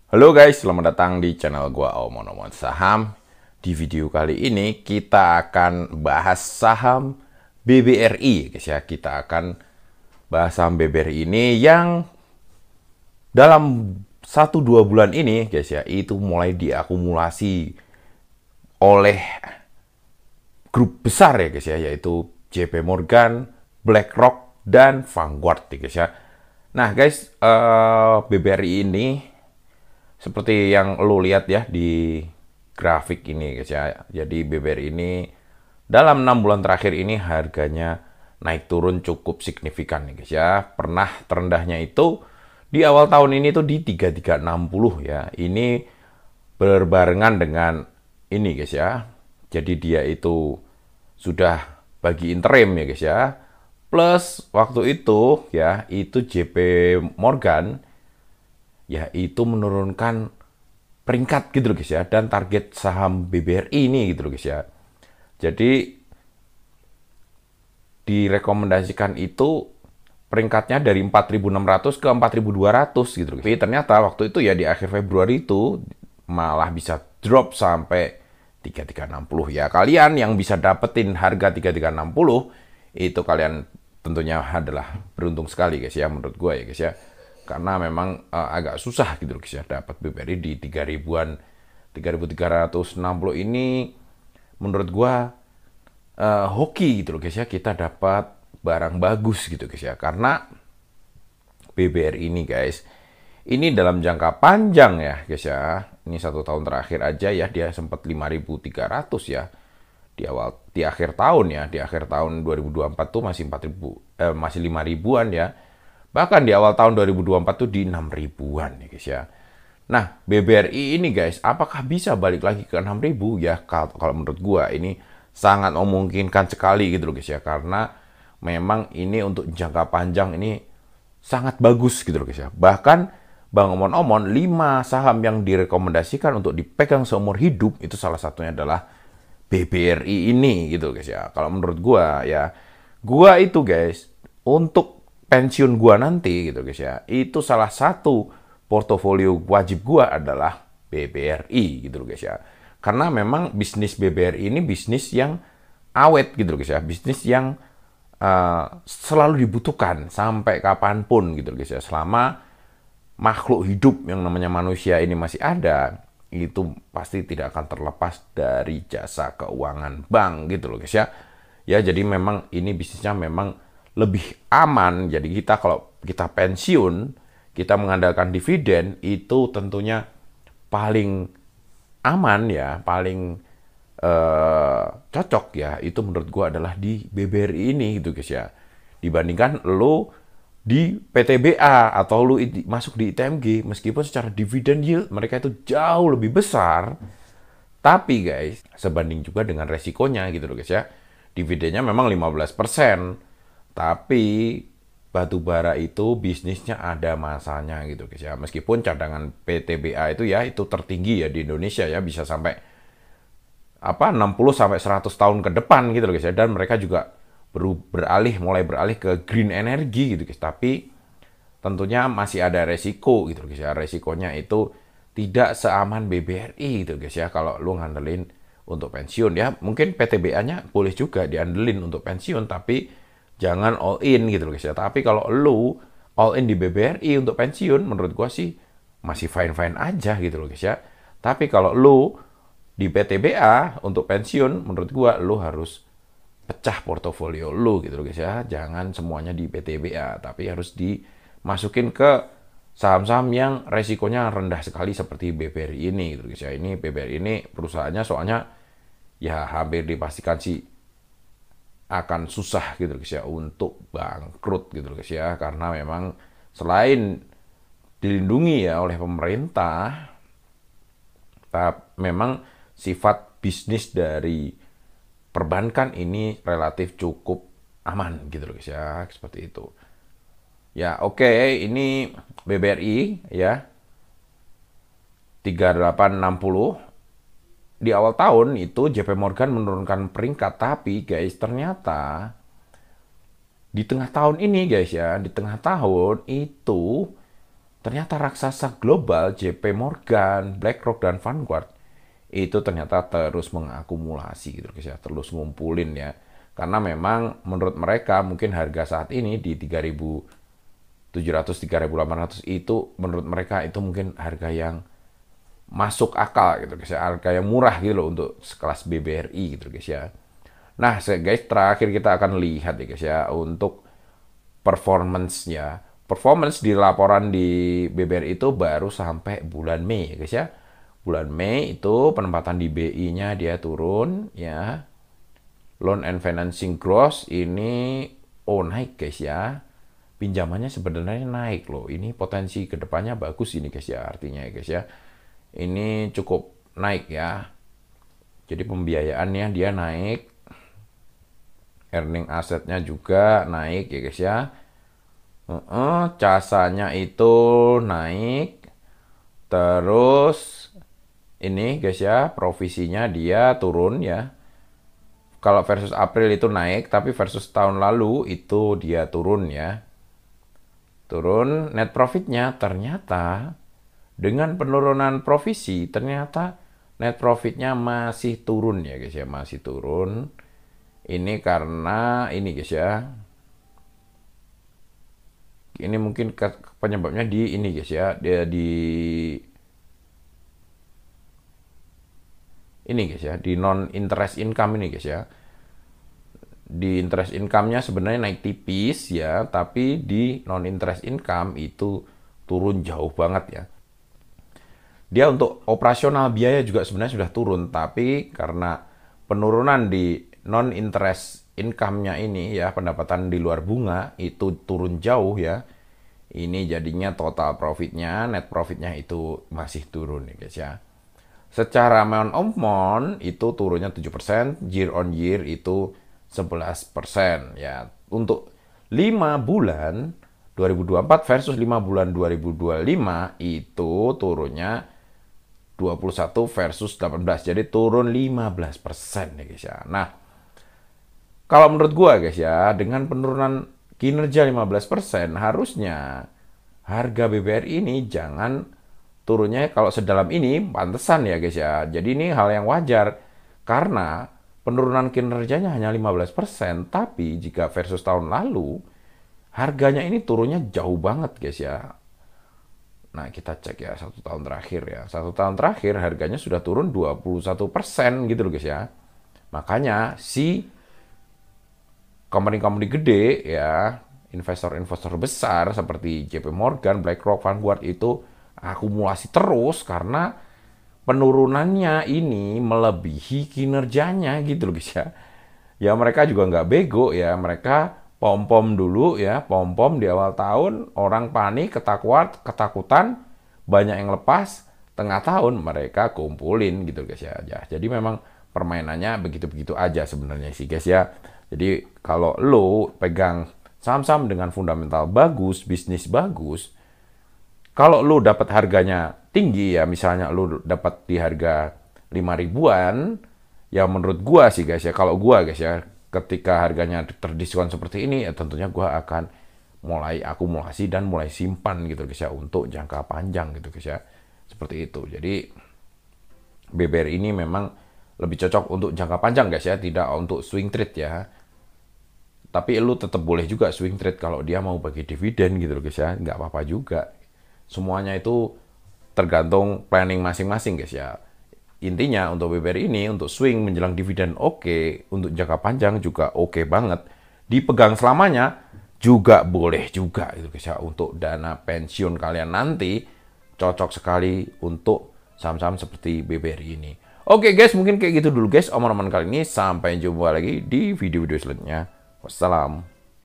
Halo guys, selamat datang di channel gua Omon Saham. Di video kali ini kita akan bahas saham BBRI, guys ya. Kita akan bahas saham BBRI ini yang dalam 1-2 bulan ini, guys ya, itu mulai diakumulasi oleh grup besar ya, guys ya, yaitu JP Morgan, BlackRock, dan Vanguard, ya, guys ya. Nah, guys, BBRI ini seperti yang lo lihat ya di grafik ini, guys ya. Jadi BBRI ini dalam 6 bulan terakhir ini harganya naik turun cukup signifikan nih, guys ya. Pernah terendahnya itu di awal tahun ini tuh di 3360 ya. Ini berbarengan dengan ini, guys ya. Jadi dia itu sudah bagi interim ya, guys ya. Plus waktu itu ya, itu JP Morgan ya itu menurunkan peringkat gitu loh guys ya, dan target saham BBRI ini gitu loh guys ya. Jadi direkomendasikan itu peringkatnya dari 4.600 ke 4.200 gitu loh. Tapi ternyata waktu itu ya di akhir Februari itu malah bisa drop sampai 3360 ya. Kalian yang bisa dapetin harga 3360 itu kalian tentunya adalah beruntung sekali guys ya, menurut gue ya guys ya. Karena memang agak susah gitu loh guys ya dapat BBRI di 3000-an. 3360 ini menurut gua hoki gitu loh guys ya, kita dapat barang bagus gitu guys ya. Karena BBRI ini guys, ini dalam jangka panjang ya guys ya. Ini 1 tahun terakhir aja ya dia sempat 5.300 ya. Di akhir tahun ya, di akhir tahun 2024 tuh masih 4.000 masih 5 ribuan ya. Bahkan di awal tahun 2024 tuh di 6 ribuan ya guys ya. Nah, BBRI ini guys, apakah bisa balik lagi ke 6 ribu? Ya, kalau menurut gua ini sangat memungkinkan sekali gitu loh guys ya. Karena memang ini untuk jangka panjang ini sangat bagus gitu loh guys ya. Bahkan Bang Omon-Omon, 5 saham yang direkomendasikan untuk dipegang seumur hidup, itu salah satunya adalah BBRI ini gitu guys ya. Kalau menurut gua ya, gua itu guys, untuk pensiun gua nanti gitu guys ya, itu salah satu portofolio wajib gua adalah BBRI gitu loh guys ya. Karena memang bisnis BBRI ini bisnis yang awet gitu loh guys ya, bisnis yang selalu dibutuhkan sampai kapanpun gitu loh guys ya. Selama makhluk hidup yang namanya manusia ini masih ada, itu pasti tidak akan terlepas dari jasa keuangan bank gitu loh guys ya. Ya, jadi memang ini bisnisnya memang lebih aman. Jadi kita kalau kita pensiun, kita mengandalkan dividen, itu tentunya paling aman ya, paling cocok ya. Itu menurut gua adalah di BBRI ini gitu guys ya. Dibandingkan lo di PTBA atau lu masuk di ITMG, meskipun secara dividen yield mereka itu jauh lebih besar, tapi guys, sebanding juga dengan resikonya gitu loh guys ya. Dividennya memang 15%, tapi batu bara itu bisnisnya ada masanya gitu guys ya. Meskipun cadangan PTBA itu ya itu tertinggi ya di Indonesia ya, bisa sampai 60 sampai 100 tahun ke depan gitu loh guys ya. Dan mereka juga mulai beralih ke green energy gitu guys. Tapi tentunya masih ada resiko gitu guys ya. Resikonya itu tidak seaman BBRI gitu guys ya. Kalau lu ngandelin untuk pensiun ya, mungkin PTBA-nya boleh juga diandelin untuk pensiun, tapi jangan all in gitu guys ya. Tapi kalau lu all in di BBRI untuk pensiun, menurut gua sih masih fine-fine aja gitu loh guys ya. Tapi kalau lu di PTBA untuk pensiun, menurut gua lu harus pecah portofolio lu gitu loh guys ya. Jangan semuanya di PTBA, tapi harus dimasukin ke saham-saham yang resikonya rendah sekali seperti BBRI ini gitu guys ya. Ini BBRI ini perusahaannya soalnya ya hampir dipastikan sih akan susah gitu guys ya untuk bangkrut gitu guys ya. Karena memang selain dilindungi ya oleh pemerintah, memang sifat bisnis dari perbankan ini relatif cukup aman gitu loh guys ya, seperti itu. Ya, oke, ini BBRI ya 3860. Di awal tahun itu JP Morgan menurunkan peringkat, tapi guys ternyata di tengah tahun ini guys ya, di tengah tahun itu ternyata raksasa global JP Morgan, BlackRock, dan Vanguard itu ternyata terus mengakumulasi gitu guys ya, terus ngumpulin ya. Karena memang menurut mereka mungkin harga saat ini di 3.700, 3.800 itu menurut mereka itu mungkin harga yang masuk akal gitu guys ya, harga yang murah gitu loh untuk sekelas BBRI gitu guys ya. Nah guys, terakhir kita akan lihat ya guys ya untuk performance-nya. Performance di laporan di BBRI itu baru sampai bulan Mei ya guys ya. Bulan Mei itu penempatan di BI-nya dia turun ya. Loan and financing gross ini naik guys ya. Pinjamannya sebenarnya naik loh. Ini potensi kedepannya bagus ini guys ya, artinya ya guys ya. Ini cukup naik ya. Jadi pembiayaannya dia naik. Earning asetnya juga naik ya guys ya. Casanya itu naik. Terus ini guys ya, provisinya dia turun ya. Kalau versus April itu naik, tapi versus tahun lalu itu dia turun ya. Turun. Net profitnya ternyata dengan penurunan provisi, ternyata net profitnya masih turun ya guys ya, masih turun. Ini karena ini guys ya. Ini mungkin penyebabnya di ini guys ya, dia di ini guys ya, di non interest income ini guys ya. Di interest income-nya sebenarnya naik tipis ya, tapi di non interest income itu turun jauh banget ya. Dia untuk operasional biaya juga sebenarnya sudah turun, tapi karena penurunan di non interest income-nya ini ya, pendapatan di luar bunga itu turun jauh ya. Ini jadinya total profitnya, net profitnya itu masih turun ya guys ya. Secara month on month itu turunnya 7%, year on year itu 11% ya. Untuk 5 bulan 2024 versus 5 bulan 2025 itu turunnya 21 versus 18. Jadi turun 15% ya guys ya. Nah, kalau menurut gua guys ya, dengan penurunan kinerja 15%, harusnya harga BBRI ini jangan turunnya kalau sedalam ini, pantesan ya guys ya. Jadi ini hal yang wajar karena penurunan kinerjanya hanya 15%, tapi jika versus tahun lalu harganya ini turunnya jauh banget guys ya. Nah, kita cek ya 1 tahun terakhir ya. 1 tahun terakhir harganya sudah turun 21% gitu loh guys ya. Makanya si company-company gede ya, investor-investor besar seperti JP Morgan, BlackRock, Vanguard itu akumulasi terus karena penurunannya ini melebihi kinerjanya gitu loh guys ya. Ya mereka juga nggak bego ya, mereka pom-pom dulu ya, pom-pom di awal tahun, orang panik, ketakutan, banyak yang lepas, tengah tahun mereka kumpulin gitu guys ya. Jadi memang permainannya begitu-begitu aja sebenarnya sih guys ya. Jadi kalau lo pegang saham-saham dengan fundamental bagus, bisnis bagus, kalau lo dapat harganya tinggi ya, misalnya lo dapat di harga 5 ribuan, ya menurut gua sih guys ya, kalau gua guys ya, ketika harganya terdiskon seperti ini, ya tentunya gua akan mulai akumulasi dan mulai simpan gitu guys ya, untuk jangka panjang gitu guys ya. Seperti itu. Jadi BBR ini memang lebih cocok untuk jangka panjang guys ya, tidak untuk swing trade ya. Tapi lu tetap boleh juga swing trade kalau dia mau bagi dividen gitu loh guys ya, nggak apa-apa juga. Semuanya itu tergantung planning masing-masing guys ya. Intinya untuk BBR ini, untuk swing menjelang dividen oke, untuk jangka panjang juga oke banget. Dipegang selamanya juga boleh juga gitu guys ya, untuk dana pensiun kalian nanti cocok sekali untuk saham-saham seperti BBRI ini. Oke guys, mungkin kayak gitu dulu guys omongan kali ini. Sampai jumpa lagi di video-video selanjutnya. Wassalam.